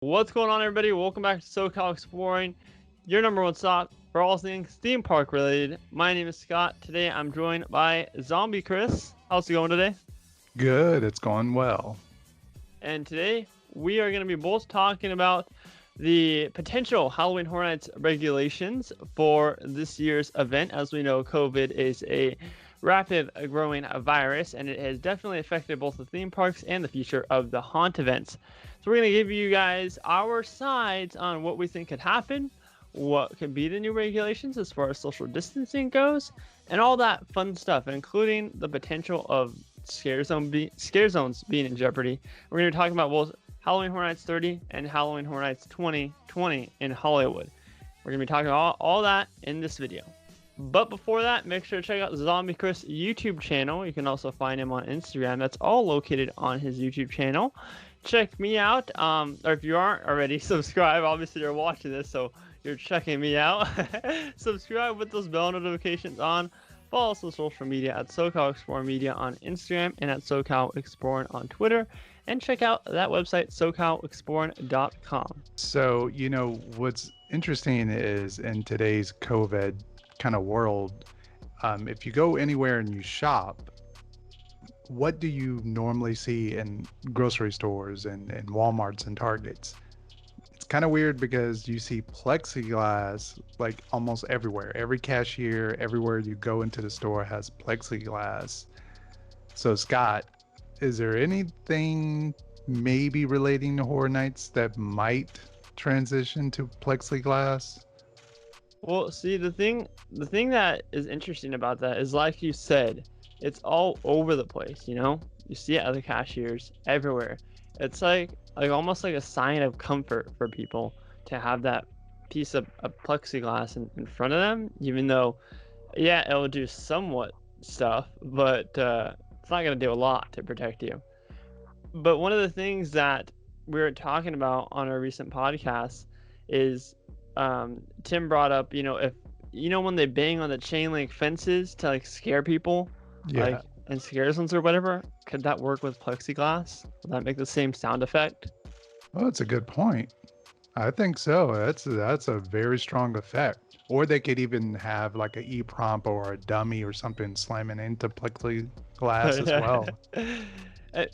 What's going on, everybody? Welcome back to SoCal Exploring, your number one stop for all things theme park related. My name is Scott. Today I'm joined by Zombie Chris. How's it going today? Good, it's going well. And today we are going to be both talking about the potential Halloween Horror Nights regulations for this year's event. As we know, COVID is a rapid growing virus, and it has definitely affected both the theme parks and the future of the haunt events. So we're going to give you guys our sides on what we think could happen, what could be the new regulations as far as social distancing goes, and all that fun stuff, including the potential of scare zones being in jeopardy. We're going to be talking about both Halloween Horror Nights 30 and Halloween Horror Nights 2020 in Hollywood. We're going to be talking about all that in this video. But before that, make sure to check out Zombie Chris' YouTube channel. You can also find him on Instagram. That's all located on his YouTube channel. Check me out, or if you aren't already, subscribe. Obviously, you're watching this, so you're checking me out. Subscribe with those bell notifications on. Follow us on social media at SoCal Exploring Media on Instagram and at SoCal Exploring on Twitter. And check out that website, SoCalExploring.com. So, what's interesting is in today's COVID kind of world, if you go anywhere and you shop, what do you normally see in grocery stores and Walmarts and Targets? It's kind of weird because you see plexiglass like almost everywhere. Every cashier, everywhere you go into the store has plexiglass. So, Scott, is there anything maybe relating to Horror Nights that might transition to plexiglass? Well, see, the thing that is interesting about that is, like you said, it's all over the place, you know? You see it at the cashiers everywhere. It's like almost like a sign of comfort for people to have that piece of plexiglass in front of them, even though, yeah, it will do somewhat stuff, but it's not going to do a lot to protect you. But one of the things that we were talking about on our recent podcast is Tim brought up, if when they bang on the chain link fences to like scare people, Yeah. like and scare zones or whatever, could that work with plexiglass? Would that make the same sound effect? Oh, that's a good point. I think so. That's a very strong effect. Or they could even have like a e-prompt or a dummy or something slamming into plexiglass as Yeah. well.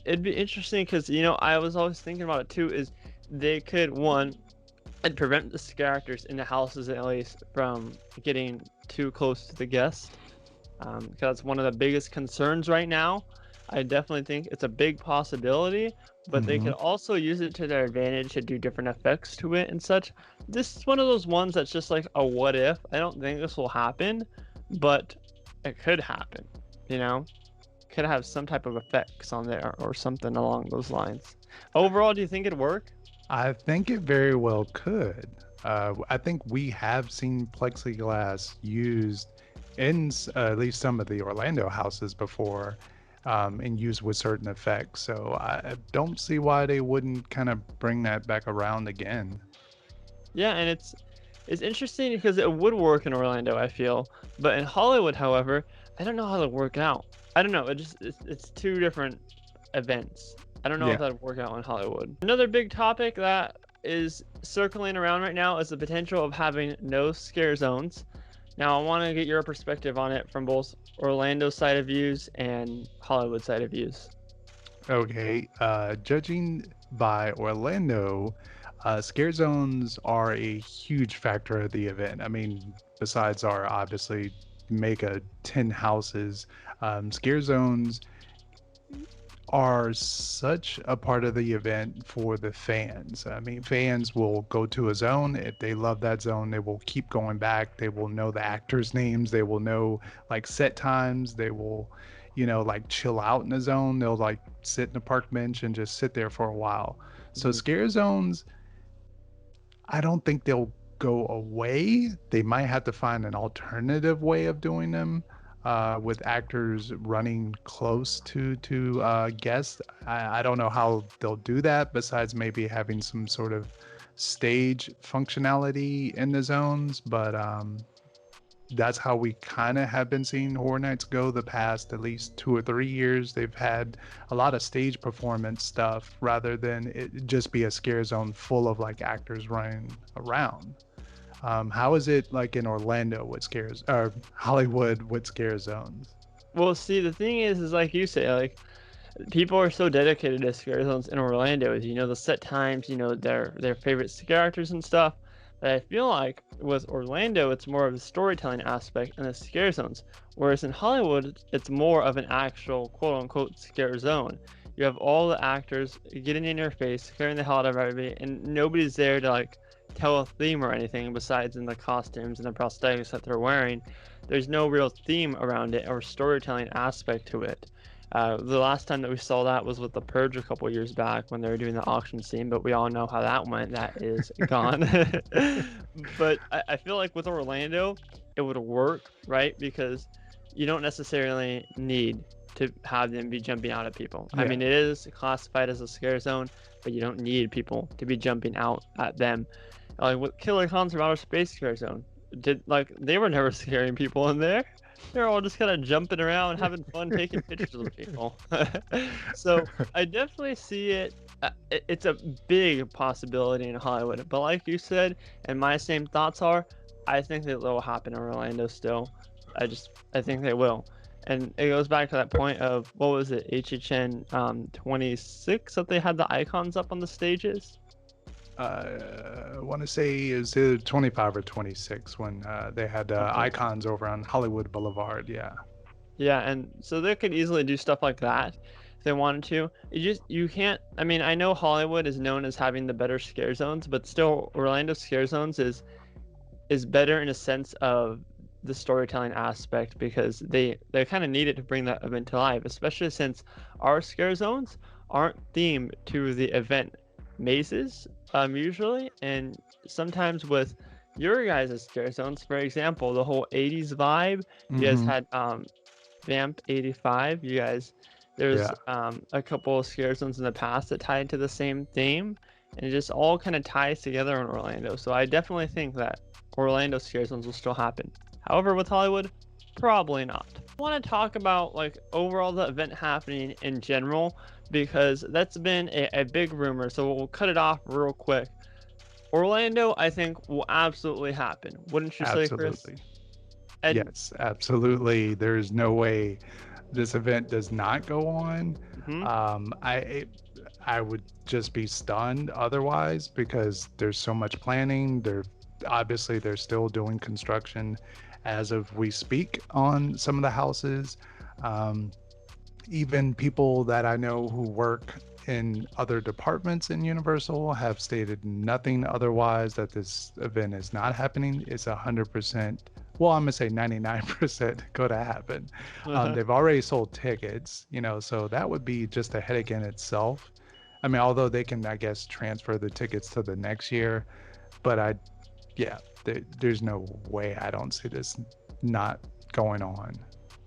It'd be interesting because I was always thinking about it too. Is they could one and prevent the characters in the houses at least from getting too close to the guest, because that's one of the biggest concerns right now. I definitely think it's a big possibility, but they Hmm. could also use it to their advantage to do different effects to it and such. This is one of those ones that's just like a what if. I don't think this will happen, but it could happen, you know? Could have some type of effects on there or something along those lines. Overall, do you think it'd work? I think it very well could. I think we have seen plexiglass used in at least some of the Orlando houses before, and used with certain effects. So I don't see why they wouldn't kind of bring that back around again. Yeah, and it's interesting because it would work in Orlando, I feel, but in Hollywood, however, I don't know how to work out. I don't know. It's two different events. I don't know if Yeah. that'd work out in Hollywood. Another big topic that is circling around right now is the potential of having no scare zones. Now, I want to get your perspective on it from both Orlando side of views and Hollywood side of views. Okay. Judging by Orlando, scare zones are a huge factor of the event. I mean, besides our obviously mega 10 houses, scare zones are such a part of the event for the fans. I mean, fans will go to a zone. If they love that zone, they will keep going back. They will know the actors' names. They will know like set times. They will, like chill out in the zone. They'll like sit in a park bench and just sit there for a while. So Mhm. scare zones, I don't think they'll go away. They might have to find an alternative way of doing them, with actors running close to guests. I don't know how they'll do that besides maybe having some sort of stage functionality in the zones, but that's how we kind of have been seeing Horror Nights go the past at least 2 or 3 years. They've had a lot of stage performance stuff rather than it just be a scare zone full of like actors running around. How is it like in Orlando with scares or Hollywood with scare zones? Well, see, the thing is like you say, like people are so dedicated to scare zones in Orlando. Is the set times, their favorite scare actors and stuff. But I feel like with Orlando, it's more of a storytelling aspect and the scare zones. Whereas in Hollywood, it's more of an actual quote unquote scare zone. You have all the actors getting in your face, scaring the hell out of everybody, and nobody's there to like tell a theme or anything besides in the costumes and the prosthetics that they're wearing. There's no real theme around it or storytelling aspect to it. The last time that we saw that was with The Purge a couple years back when they were doing the auction scene, but we all know how that went. That is gone. But I feel like with Orlando, it would work, right? Because you don't necessarily need to have them be jumping out at people. I Yeah. mean, it is classified as a scare zone, but you don't need people to be jumping out at them. Like with Killer Clowns from Outer Space Scare Zone, they were never scaring people in there. They're all just kind of jumping around, having fun, taking pictures with people. So I definitely see it. It's a big possibility in Hollywood, but like you said, and my same thoughts are, I think that will happen in Orlando still. I think they will, and it goes back to that point of what was it, HHN 26 that they had the icons up on the stages. I want to say is it 25 or 26 when they had Okay. icons over on Hollywood Boulevard. Yeah. Yeah, and so they could easily do stuff like that if they wanted to. You can't. I mean, I know Hollywood is known as having the better scare zones, but still, Orlando scare zones is better in a sense of the storytelling aspect because they kind of need it to bring that event to life, especially since our scare zones aren't themed to the event mazes usually, and sometimes with your guys' scare zones, for example, the whole 80s vibe. You guys Hmm. had Vamp 85. You guys, there's Yeah. a couple of scare zones in the past that tied to the same theme, and it just all kind of ties together in Orlando. So I definitely think that Orlando scare zones will still happen. However, with Hollywood, probably not. I want to talk about like overall the event happening in general because that's been a big rumor. So we'll cut it off real quick. Orlando, I think, will absolutely happen. Wouldn't you say, Chris? Absolutely. And Yes, absolutely. There's no way this event does not go on. mhm. Um, I I would just be stunned otherwise because there's so much planning. They're still doing construction as of we speak on some of the houses. Um, Even people that I know who work in other departments in Universal have stated nothing otherwise that this event is not happening. It's 100%, well, I'm gonna say 99% going to happen. They've already sold tickets, so that would be just a headache in itself. I mean, although they can, I guess, transfer the tickets to the next year, but yeah, there's no way I don't see this not going on.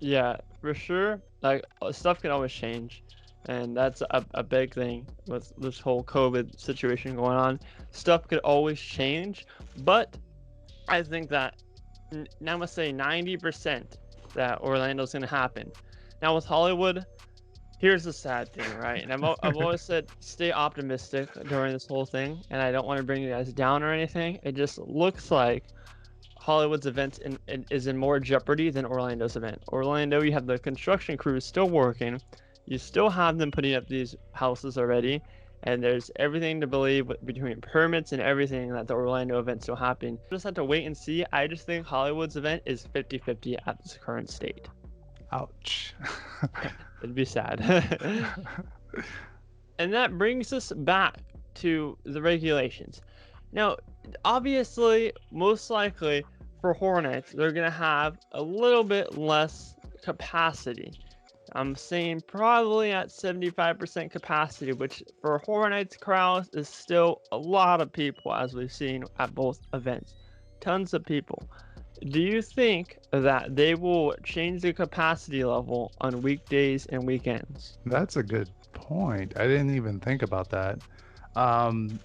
Yeah, for sure. Like stuff can always change, and that's a big thing with this whole COVID situation going on. Stuff could always change, but I think that now I'm gonna say 90% that Orlando's gonna happen. Now with Hollywood, here's the sad thing, right? And I've always said stay optimistic during this whole thing, and I don't want to bring you guys down or anything. It just looks like Hollywood's event is in more jeopardy than Orlando's event. Orlando, you have the construction crews still working. You still have them putting up these houses already. And there's everything to believe between permits and everything that the Orlando event's still happening. Just have to wait and see. I just think Hollywood's event is 50-50 at this current state. Ouch. It'd be sad. And that brings us back to the regulations. Now, obviously, most likely for Horror Nights, they're going to have a little bit less capacity. I'm saying probably at 75% capacity, which for Horror Nights crowds is still a lot of people, as we've seen at both events. Tons of people. Do you think that they will change the capacity level on weekdays and weekends? That's a good point. I didn't even think about that. Um,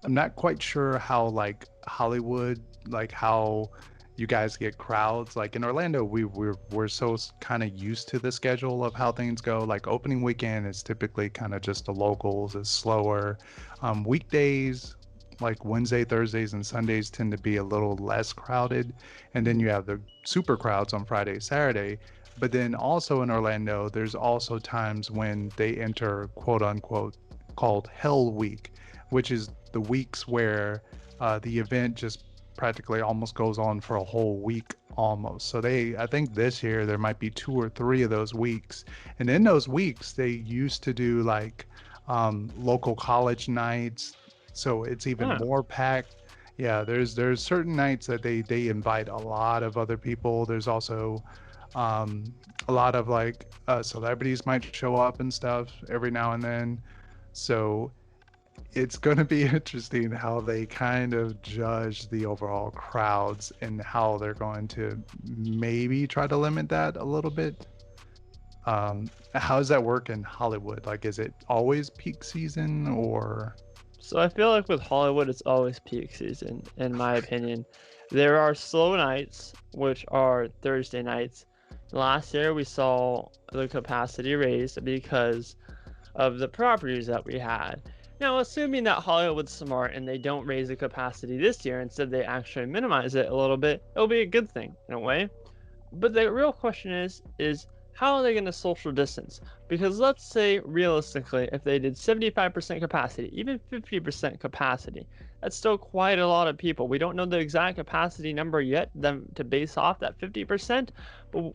I'm not quite sure how like Hollywood, like how you guys get crowds. Like in Orlando, we're so kind of used to the schedule of how things go. Like opening weekend is typically kind of just the locals, it's slower. Weekdays, like Wednesday, Thursdays, and Sundays tend to be a little less crowded. And then Mhm. you have the super crowds on Friday, Saturday. But then also in Orlando, there's also times when they enter quote unquote called Hell Week, which is the weeks where the event just practically almost goes on for a whole week almost. So I think this year there might be 2 or 3 of those weeks. And in those weeks, they used to do like local college nights. So it's even Huh. more packed. Yeah, there's certain nights that they invite a lot of other people. There's also a lot of like celebrities might show up and stuff every now and then. So it's going to be interesting how they kind of judge the overall crowds and how they're going to maybe try to limit that a little bit. How does that work in Hollywood? Like, is it always peak season or? So I feel like with Hollywood, it's always peak season, in my opinion. There are slow nights, which are Thursday nights. Last year, we saw the capacity raised because of the properties that we had. Now, assuming that Hollywood's smart and they don't raise the capacity this year, instead they actually minimize it a little bit, it'll be a good thing in a way. But the real question is how are they going to social distance? Because let's say realistically, if they did 75% capacity, even 50% capacity, that's still quite a lot of people. We don't know the exact capacity number yet, them to base off that 50%, but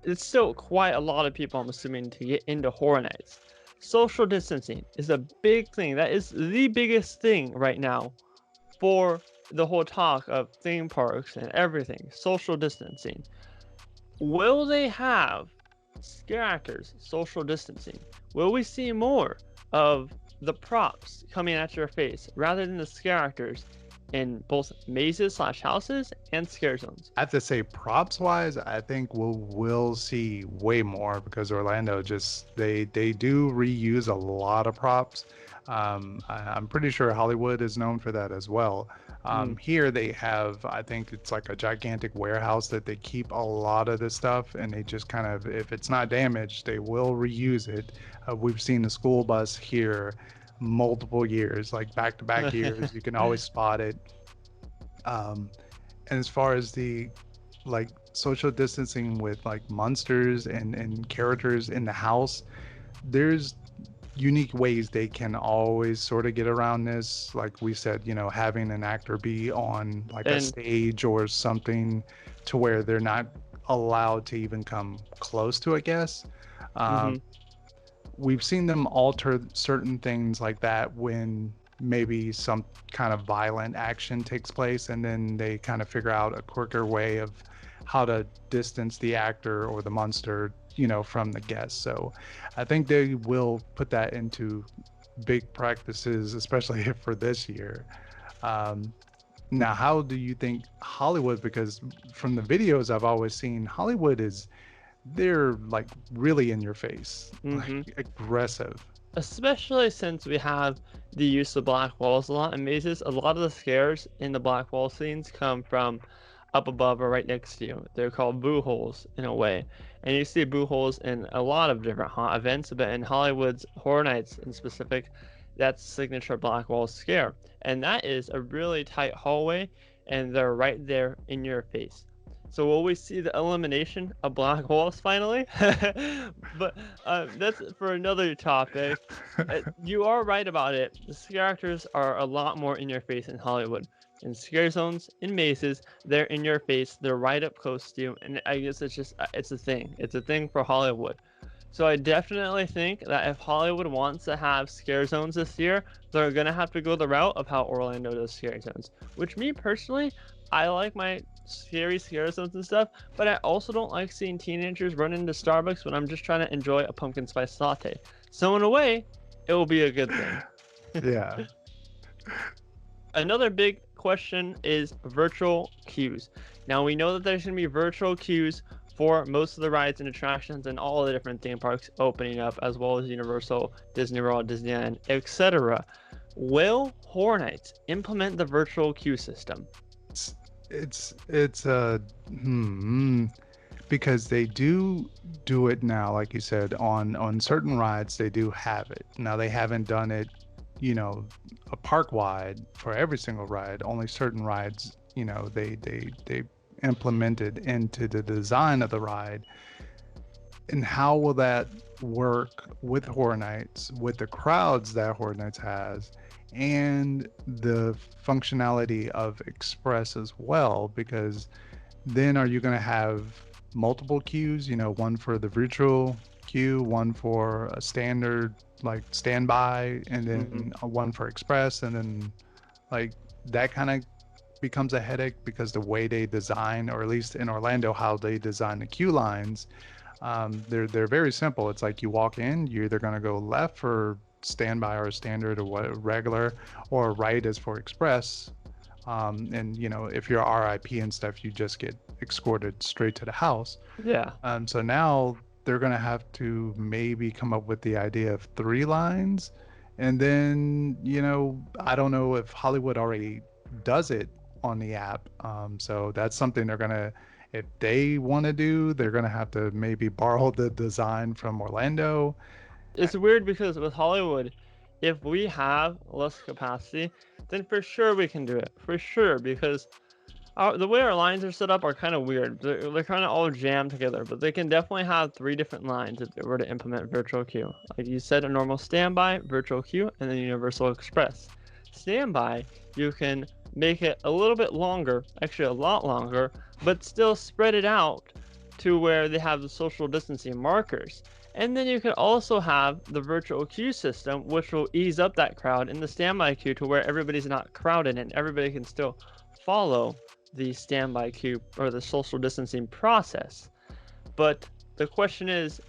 it's still quite a lot of people, I'm assuming, to get into Horror Nights. Social distancing is a big thing. That is the biggest thing right now for the whole talk of theme parks and everything. Social distancing. Will they have scare actors social distancing? Will we see more of the props coming at your face rather than the scare actors in both mazes slash houses and scare zones? I have to say, props wise, I think we'll see way more because Orlando just they do reuse a lot of props. I'm pretty sure Hollywood is known for that as well. Mm. Here they have, I think it's like a gigantic warehouse that they keep a lot of this stuff, and they just kind of, if it's not damaged, they will reuse it. We've seen the school bus here multiple years, like back to back years. You can always spot it. Um, and as far as the like social distancing with like monsters and characters in the house, there's unique ways they can always sort of get around this. Like we said, having an actor be on like a And stage or something to where they're not allowed to even come close to a guest. Um, mhm. we've seen them alter certain things like that when maybe some kind of violent action takes place and then they kind of figure out a quicker way of how to distance the actor or the monster from the guest. So I think they will put that into big practices, especially for this year. um, Now, how do you think Hollywood, because from the videos I've always seen, Hollywood is, they're like really in your face, like Mhm. aggressive. Especially since we have the use of black walls a lot in mazes, a lot of the scares in the black wall scenes come from up above or right next to you. They're called boo holes in a way. And you see boo holes in a lot of different events, but in Hollywood's Horror Nights in specific, that's signature black wall scare. And that is a really tight hallway, and they're right there in your face. So will we see the elimination of black walls finally? But that's for another topic. You are right about it. The scare actors are a lot more in your face in Hollywood. In scare zones, in mazes, they're in your face. They're right up close to you, and I guess it's just it's a thing. It's a thing for Hollywood. So I definitely think that if Hollywood wants to have scare zones this year, they're gonna have to go the route of how Orlando does scare zones. Which me personally, I like my scare zones and stuff, but I also don't like seeing teenagers run into Starbucks when I'm just trying to enjoy a pumpkin spice latte. So in a way, it will be a good thing. Yeah. Another big question is virtual queues. Now we know that there's going to be virtual queues for most of the rides and attractions and all the different theme parks opening up, as well as Universal, Disney World, Disneyland, etc. Will Horror Nights implement the virtual queue system? it's because they do it now, like you said, on certain rides they do have it. Now they haven't done it, you know, a park wide for every single ride. Only certain rides, they implemented into the design of the ride. And how will that work with Horror Nights, with the crowds that Horror Nights has, and the functionality of Express as well? Because then are you going to have multiple queues? One for the virtual queue, one for a standard like standby, and Hmm. then one for Express, and then like that kind of becomes a headache because the way they design, or at least in Orlando, how they design the queue lines, they're very simple. It's like you walk in, you're either going to go left for standby or standard or what regular, or right is for express. And if you're RIP and stuff, you just get escorted straight to the house. Yeah. So now they're going to have to maybe come up with the idea of three lines. And then, I don't know if Hollywood already does it on the app. So that's something if they want to do, they're going to have to maybe borrow the design from Orlando. It's weird because with Hollywood, if we have less capacity, then for sure we can do it. For sure, because the way our lines are set up are kind of weird. They're kind of all jammed together, but they can definitely have three different lines if they were to implement virtual queue. Like you said, a normal standby, virtual queue, and then universal express. Standby, you can make it a little bit longer, actually a lot longer, but still spread it out to where they have the social distancing markers. And then you can also have the virtual queue system, which will ease up that crowd in the standby queue to where everybody's not crowded and everybody can still follow the standby queue or the social distancing process. But the question is,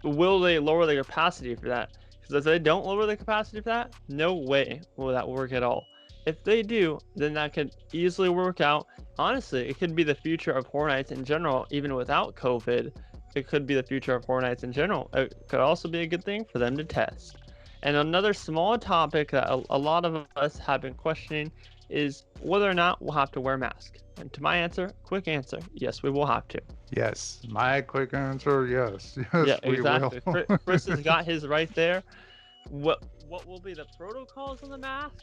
will they lower the capacity for that? Because if they don't lower the capacity for that, no way will that work at all. If they do, then that could easily work out. Honestly, it could be the future of Horror Nights in general, even without COVID. It could be the future of Horror Nights in general. It could also be a good thing for them to test. And another small topic that a lot of us have been questioning is whether or not we'll have to wear masks. And to my answer, quick answer, yes, we will have to. Yes, my quick answer, yes. Yeah, Yes, we will. exactly. Chris has got his right there. What will be the protocols on the mask?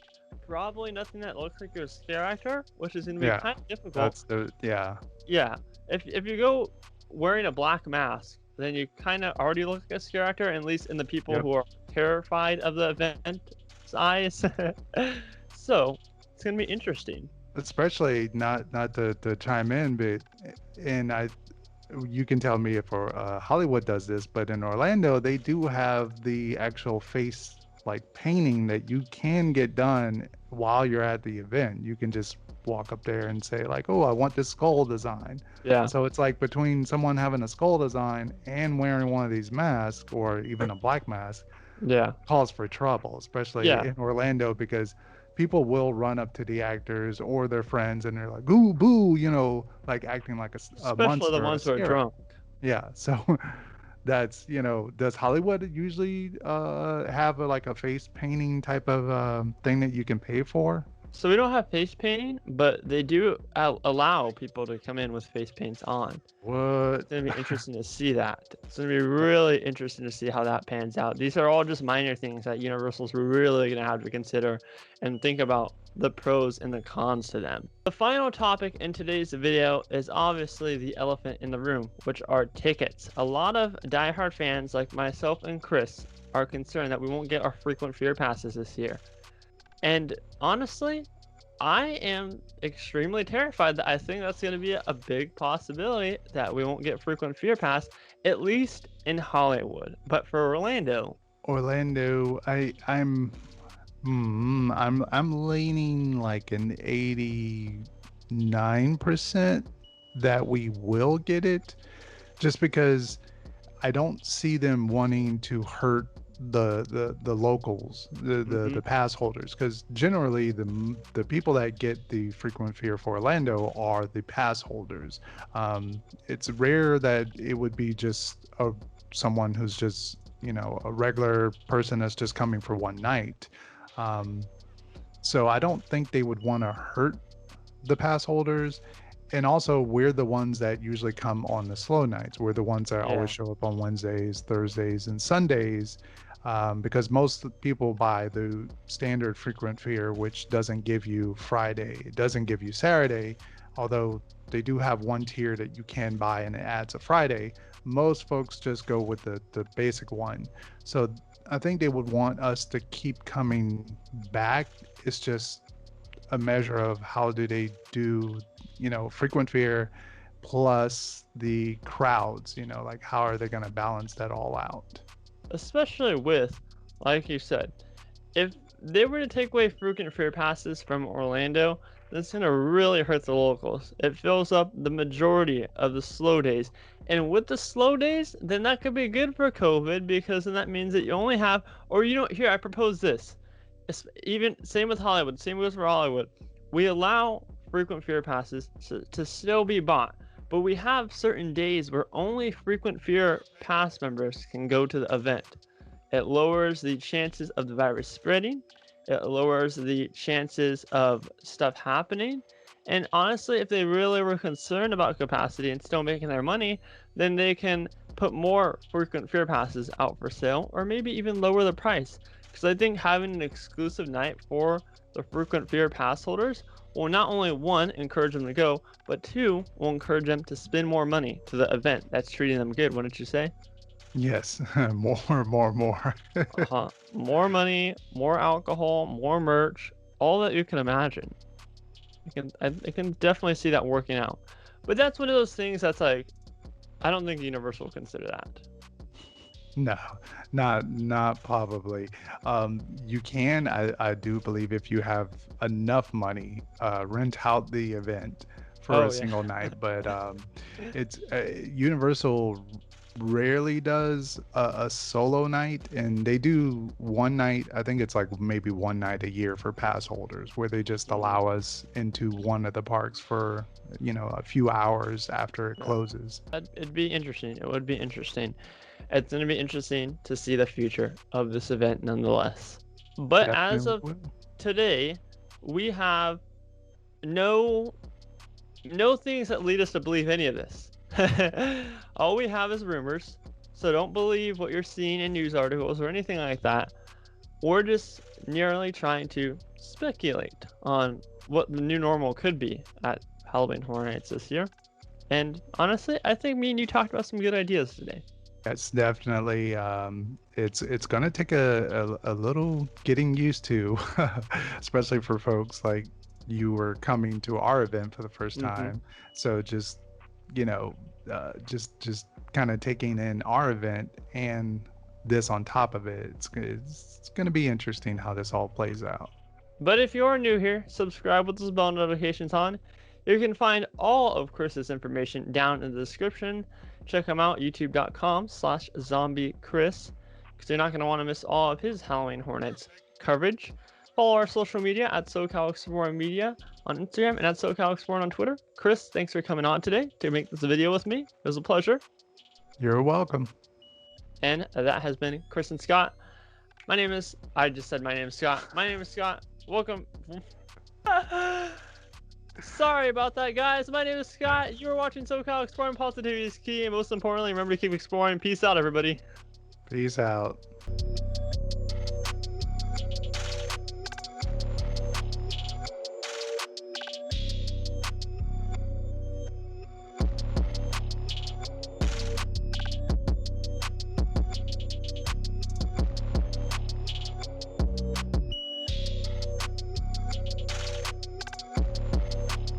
Probably nothing that looks like you're a scare actor, which is going to be Yeah, kind of difficult. that's the yeah. Yeah, if you go wearing a black mask, then you kind of already look like a scare actor, at least in the people Yep. who are terrified of the event's eyes. So it's going to be interesting. Especially not to chime in, but and you can tell me if Hollywood does this, but in Orlando they do have the actual face like painting that you can get done while you're at the event. You can just walk up there and say like, "Oh, I want this skull design." Yeah, So it's like between someone having a skull design and wearing one of these masks or even a black mask yeah, cause for trouble, especially yeah. in Orlando, because people will run up to the actors or their friends and they're like, "Ooh, boo," like acting like a Especially the monster, a ones who are scare act. drunk. Yeah. So that's, does Hollywood usually have like a face painting type of thing that you can pay for? So we don't have face painting, but they do allow people to come in with face paints on. It's What? going to be interesting to see that. It's going to be really interesting to see how that pans out. These are all just minor things that Universal's really going to have to consider and think about the pros and the cons to them. The final topic in today's video is obviously the elephant in the room, which are tickets. A lot of diehard fans like myself and Chris are concerned that we won't get our frequent fear passes this year. And honestly, I am extremely terrified that I think that's going to be a big possibility that we won't get frequent fear pass, at least in Hollywood. But for Orlando, Orlando, I'm leaning like an 89% that we will get it, just because I don't see them wanting to hurt the locals, the mhm, pass holders, because generally the people that get the frequent fear for Orlando are the pass holders. It's rare that it would be just someone who's just a regular person that's just coming for one night. Um, so I don't think they would want to hurt the pass holders, and also we're the ones that usually come on the slow nights. We're the ones that always Yeah. show up on Wednesdays, Thursdays, and Sundays, because most people buy the standard frequent fare, which doesn't give you Friday, it doesn't give you Saturday, although they do have one tier that you can buy and it adds a Friday. Most folks just go with the basic one. So I think they would want us to keep coming back. It's just a measure of how do they do, frequent fear plus the crowds, like how are they going to balance that all out? Especially with, like you said, if they were to take away frequent fair passes from Orlando, that's going to really hurt the locals. It fills up the majority of the slow days. And with the slow days, then that could be good for COVID because then that means that you only have, or you don't, here, I propose this. Even same with Hollywood, same goes for Hollywood. We allow frequent fair passes to still be bought, but we have certain days where only frequent fair pass members can go to the event. It lowers the chances of the virus spreading. It lowers the chances of stuff happening. And honestly, if they really were concerned about capacity and still making their money, then they can put more frequent fair passes out for sale or maybe even lower the price. Because I think having an exclusive night for the frequent fair pass holders will not only one, encourage them to go, but two, will encourage them to spend more money to the event that's treating them good, wouldn't you say? Yes, more. More money, more alcohol, more merch, all that you can imagine. I can definitely see that working out. But that's one of those things that's like, I don't think Universal will consider that. No, not probably. You can, I do believe, if you have enough money, rent out the event for a Oh yeah. single night. But it's Universal rarely does a solo night, and they do one night. I think it's like maybe one night a year for pass holders, where they just Mhm. allow us into one of the parks for a few hours after it Yeah. closes. It'd be interesting. It would be interesting. It's going to be interesting to see the future of this event nonetheless. But as Definitely of will. today, we have no no things that lead us to believe any of this. All we have is rumors. So don't believe what you're seeing in news articles or anything like that. We're just merely trying to speculate on what the new normal could be at Halloween Horror Nights this year. And honestly, I think me and you talked about some good ideas today. That's definitely it's gonna take a little getting used to, especially for folks like you were coming to our event for the first Hmm. time. So just you know, just kind of taking in our event and this on top of it, it's gonna be interesting how this all plays out. But if you're new here, subscribe with those bell notifications on. You can find all of Chris's information down in the description. Check him out, youtube.com/zombiechris, because you're not going to want to miss all of his Halloween Hornets coverage. Follow our social media at SoCal Explorer Media on Instagram and at SoCal Explorer on Twitter. Chris, thanks for coming on today to make this video with me. It was a pleasure. You're welcome. And that has been Chris and Scott. I just said my name is Scott. My name is Scott. Welcome. Sorry about that, guys. My name is Scott. You're watching SoCal Exploring. Positivity is key. And most importantly, remember to keep exploring. Peace out, everybody. Peace out.